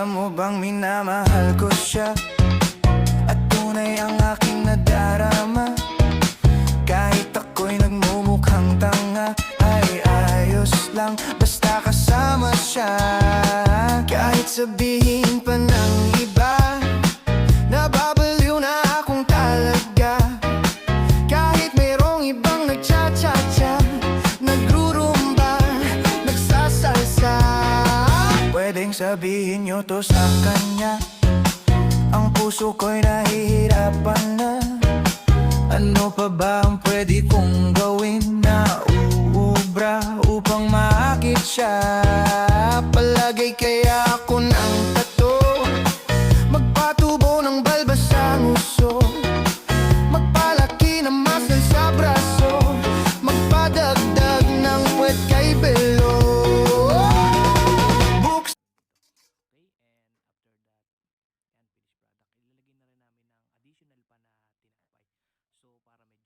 Alam mo bang minamahal ko siya at tunay ang aking nadarama. Kahit ako'y nagmumukhang tanga, ay ayos lang basta kasama siya. Kahit sabihin pa ng iba, nababaliw na akong talaga. Kahit mayroong ibang nagcha-cha-cha, nagrurumba, nagsasalsa, pwedeng sabihin nyo to sa kanya. Ang puso ko'y nahihirapan na. Ano pa ba ang pwede kong gawin na uubra upang maakit siya? Palagay kaya ako ng tato, magpatubo ng balbas sa nguso, magpalaki ng muscle sa braso, magpadagdag ng puwet kay belo. Okay, and after that, yan, finished product. Ilalagay na rin namin ng additional pa na tinapay. So, para medyo